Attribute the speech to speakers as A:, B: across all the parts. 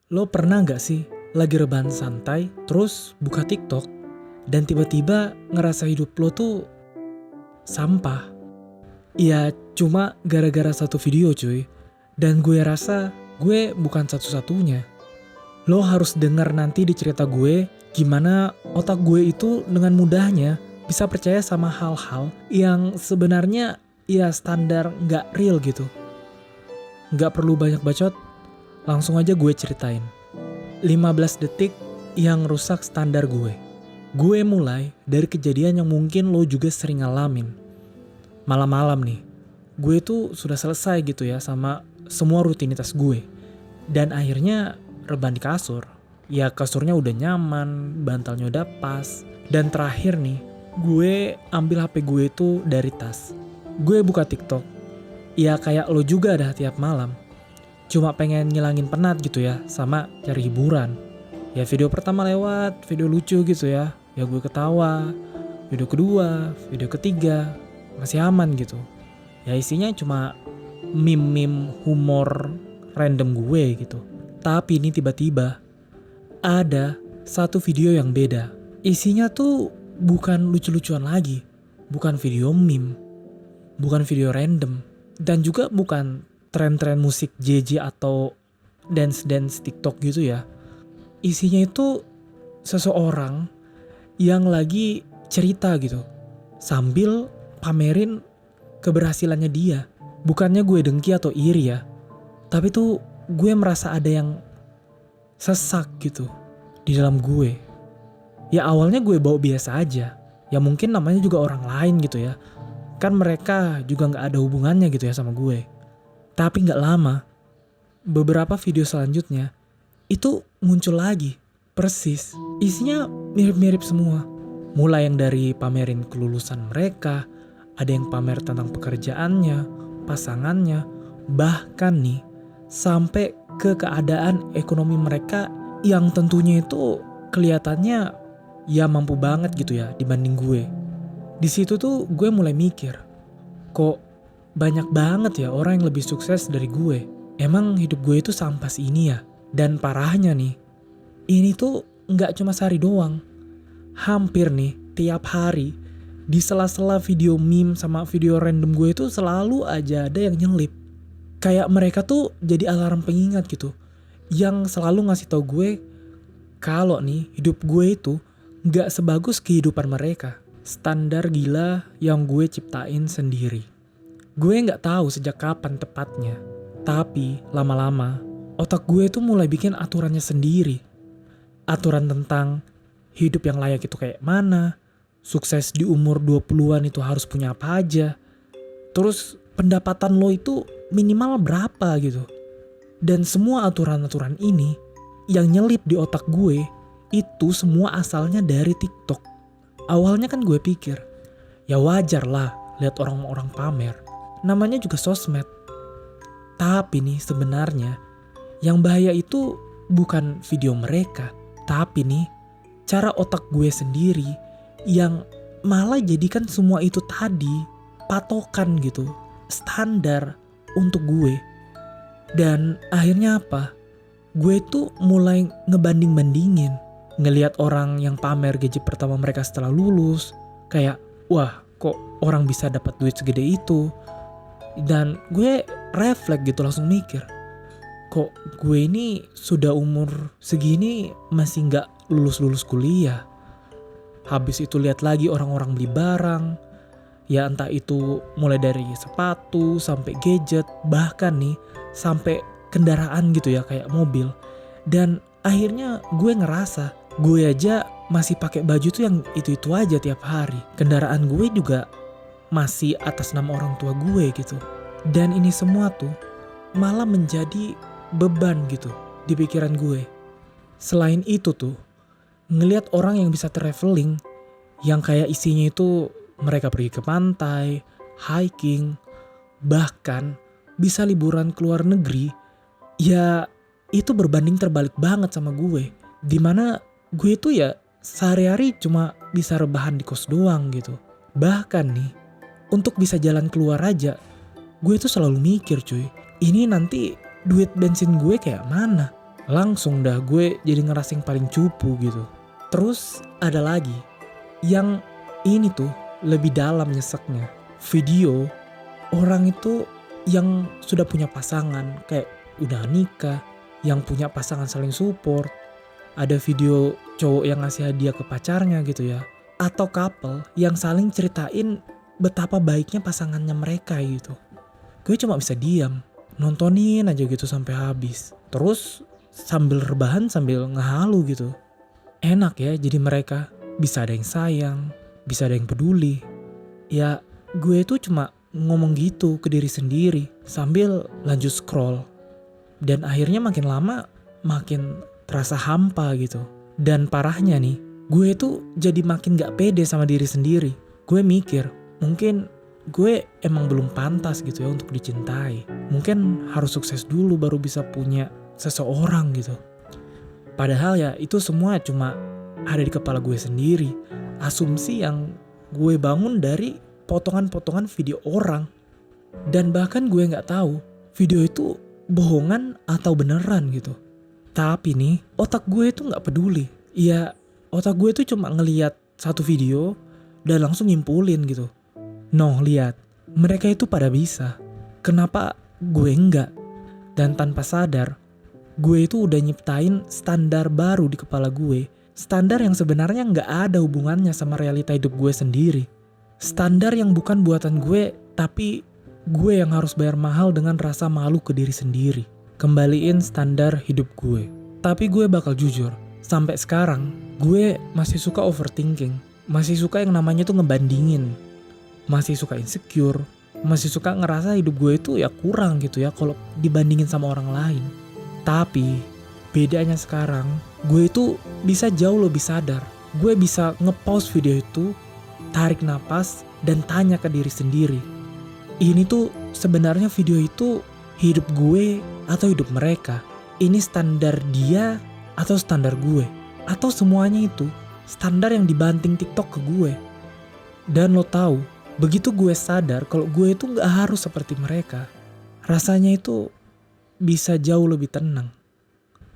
A: Lo pernah gak sih lagi rebahan santai, terus buka TikTok, dan tiba-tiba ngerasa hidup lo tuh sampah? Ya cuma gara-gara satu video cuy. Dan gue rasa gue bukan satu-satunya. Lo harus denger nanti di cerita gue gimana otak gue itu dengan mudahnya bisa percaya sama hal-hal yang sebenarnya ya standar gak real gitu. Gak perlu banyak bacot, langsung aja gue ceritain. 15 detik yang rusak standar gue. Gue mulai dari kejadian yang mungkin lo juga sering ngalamin. Malam-malam nih, gue tuh sudah selesai gitu ya sama semua rutinitas gue. Dan akhirnya rebahan di kasur. Ya kasurnya udah nyaman, bantalnya udah pas. Dan terakhir nih, gue ambil HP gue itu dari tas. Gue buka TikTok. Ya kayak lo juga dah tiap malam. Cuma pengen ngilangin penat gitu ya, sama cari hiburan. Ya video pertama lewat, video lucu gitu ya. Ya gue ketawa. Video kedua, video ketiga, masih aman gitu. Ya isinya cuma meme-meme humor random gue gitu. Tapi ini tiba-tiba ada satu video yang beda. Isinya tuh bukan lucu-lucuan lagi. Bukan video meme. Bukan video random. Dan juga bukan tren-tren musik JJ atau dance-dance TikTok gitu ya. Isinya itu seseorang yang lagi cerita gitu. Sambil pamerin keberhasilannya dia. Bukannya gue dengki atau iri ya. Tapi tuh gue merasa ada yang sesak gitu di dalam gue. Ya awalnya gue bawa biasa aja. Ya mungkin namanya juga orang lain gitu ya. Kan mereka juga gak ada hubungannya gitu ya sama gue. Tapi gak lama, beberapa video selanjutnya itu muncul lagi. Persis, isinya mirip-mirip semua. Mulai yang dari pamerin kelulusan mereka, ada yang pamer tentang pekerjaannya, pasangannya, bahkan nih sampai ke keadaan ekonomi mereka yang tentunya itu kelihatannya ya mampu banget gitu ya dibanding gue. Di situ tuh gue mulai mikir, kok banyak banget ya orang yang lebih sukses dari gue. Emang hidup gue itu sampas ini ya? Dan parahnya nih, ini tuh gak cuma sehari doang. Hampir nih tiap hari di sela-sela video meme sama video random gue itu selalu aja ada yang nyelip. Kayak mereka tuh jadi alarm pengingat gitu. Yang selalu ngasih tau gue kalau nih hidup gue itu gak sebagus kehidupan mereka. Standar gila yang gue ciptain sendiri. Gue gak tahu sejak kapan tepatnya. Tapi lama-lama otak gue tuh mulai bikin aturannya sendiri. Aturan tentang hidup yang layak itu kayak mana. Sukses di umur 20-an itu harus punya apa aja. Terus pendapatan lo itu minimal berapa gitu. Dan semua aturan-aturan ini yang nyelip di otak gue itu semua asalnya dari TikTok. Awalnya kan gue pikir, ya wajar lah lihat orang-orang pamer. Namanya juga sosmed. Tapi nih sebenarnya yang bahaya itu bukan video mereka. Tapi nih cara otak gue sendiri yang malah jadikan semua itu tadi patokan gitu. Standar untuk gue. Dan akhirnya apa? Gue tuh mulai ngebanding-bandingin. Ngelihat orang yang pamer gaji pertama mereka setelah lulus. Kayak, wah kok orang bisa dapat duit segede itu. Dan gue refleks gitu langsung mikir. Kok gue ini sudah umur segini masih gak lulus-lulus kuliah. Habis itu lihat lagi orang-orang beli barang. Ya entah itu mulai dari sepatu sampai gadget. Bahkan nih sampai kendaraan gitu ya kayak mobil. Dan akhirnya gue ngerasa gue aja masih pakai baju tuh yang itu-itu aja tiap hari. Kendaraan gue juga masih atas nama orang tua gue gitu. Dan ini semua tuh malah menjadi beban gitu di pikiran gue. Selain itu tuh, ngelihat orang yang bisa traveling, yang kayak isinya itu mereka pergi ke pantai, hiking, bahkan bisa liburan ke luar negeri, ya itu berbanding terbalik banget sama gue. Dimana gue tuh ya sehari-hari cuma bisa rebahan di kos doang gitu. Bahkan nih, untuk bisa jalan keluar aja, gue tuh selalu mikir cuy, ini nanti duit bensin gue kayak mana? Langsung dah gue jadi ngerasa yang paling cupu gitu. Terus ada lagi yang ini tuh lebih dalam nyeseknya. Video orang itu yang sudah punya pasangan, kayak udah nikah, yang punya pasangan saling support. Ada video cowok yang ngasih hadiah ke pacarnya gitu ya. Atau couple yang saling ceritain betapa baiknya pasangannya mereka gitu. Gue cuma bisa diam, nontonin aja gitu sampai habis. Terus sambil rebahan sambil ngehalu gitu. Enak ya jadi mereka, bisa ada yang sayang, bisa ada yang peduli. Ya gue tuh cuma ngomong gitu ke diri sendiri sambil lanjut scroll. Dan akhirnya makin lama makin terasa hampa gitu. Dan parahnya nih, gue tuh jadi makin gak pede sama diri sendiri. Gue mikir, mungkin gue emang belum pantas gitu ya untuk dicintai. Mungkin harus sukses dulu baru bisa punya seseorang gitu. Padahal ya itu semua cuma ada di kepala gue sendiri. Asumsi yang gue bangun dari potongan-potongan video orang. Dan bahkan gue gak tahu video itu bohongan atau beneran gitu. Tapi nih otak gue itu gak peduli. Ya otak gue itu cuma ngeliat satu video dan langsung nyimpulin gitu. Noh lihat, mereka itu pada bisa. Kenapa gue enggak? Dan tanpa sadar, gue itu udah nyiptain standar baru di kepala gue. Standar yang sebenarnya gak ada hubungannya sama realita hidup gue sendiri. Standar yang bukan buatan gue, tapi gue yang harus bayar mahal dengan rasa malu ke diri sendiri. Kembaliin standar hidup gue. Tapi gue bakal jujur, sampai sekarang gue masih suka overthinking. Masih suka yang namanya tuh ngebandingin. Masih suka insecure. Masih suka ngerasa hidup gue itu ya kurang gitu ya kalau dibandingin sama orang lain. Tapi bedanya sekarang, gue itu bisa jauh lebih sadar. Gue bisa nge-pause video itu, tarik napas, dan tanya ke diri sendiri. Ini tuh sebenarnya video itu hidup gue atau hidup mereka? Ini standar dia atau standar gue? Atau semuanya itu standar yang dibanting TikTok ke gue? Dan lo tahu, begitu gue sadar kalau gue itu gak harus seperti mereka, rasanya itu bisa jauh lebih tenang.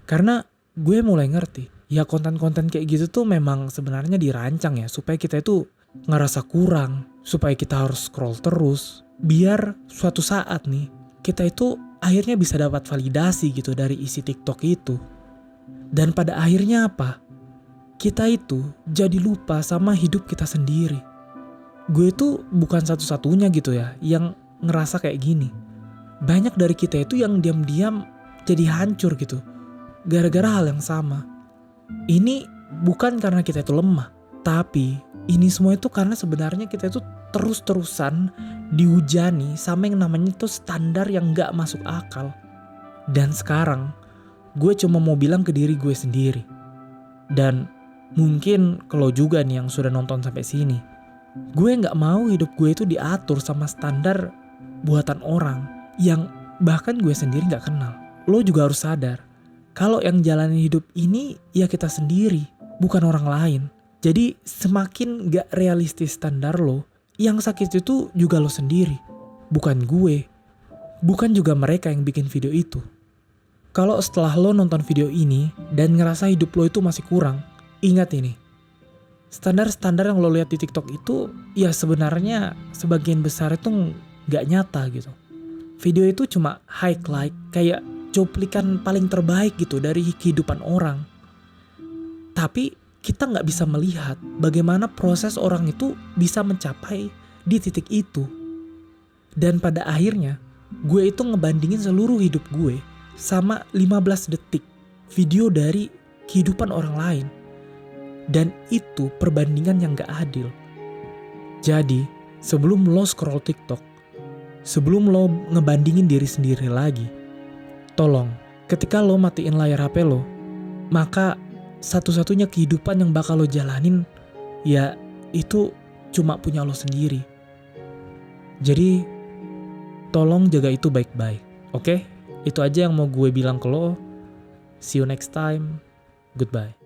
A: Karena gue mulai ngerti, ya konten-konten kayak gitu tuh memang sebenarnya dirancang ya supaya kita itu ngerasa kurang, supaya kita harus scroll terus, biar suatu saat nih kita itu akhirnya bisa dapat validasi gitu dari isi TikTok itu. Dan pada akhirnya apa? Kita itu jadi lupa sama hidup kita sendiri. Gue itu bukan satu-satunya gitu ya yang ngerasa kayak gini. Banyak dari kita itu yang diam-diam jadi hancur gitu gara-gara hal yang sama. Ini bukan karena kita itu lemah, tapi ini semua itu karena sebenarnya kita itu terus-terusan dihujani sama yang namanya itu standar yang gak masuk akal. Dan sekarang gue cuma mau bilang ke diri gue sendiri, dan mungkin kalau juga nih yang sudah nonton sampai sini, gue gak mau hidup gue itu diatur sama standar buatan orang yang bahkan gue sendiri gak kenal. Lo juga harus sadar kalau yang jalanin hidup ini ya kita sendiri, bukan orang lain. Jadi semakin gak realistis standar lo, yang sakit itu juga lo sendiri, bukan gue, bukan juga mereka yang bikin video itu. Kalau setelah lo nonton video ini dan ngerasa hidup lo itu masih kurang, ingat ini, standar-standar yang lo lihat di TikTok itu ya sebenarnya sebagian besar itu gak nyata gitu. Video itu cuma highlight, kayak cuplikan paling terbaik gitu dari kehidupan orang. Tapi kita gak bisa melihat bagaimana proses orang itu bisa mencapai di titik itu. Dan pada akhirnya gue itu ngebandingin seluruh hidup gue sama 15 detik video dari kehidupan orang lain. Dan itu perbandingan yang gak adil. Jadi sebelum lo scroll TikTok, sebelum lo ngebandingin diri sendiri lagi, tolong ketika lo matiin layar HP lo, maka satu-satunya kehidupan yang bakal lo jalanin ya itu cuma punya lo sendiri. Jadi tolong jaga itu baik-baik. Oke? Itu aja yang mau gue bilang ke lo. See you next time. Goodbye.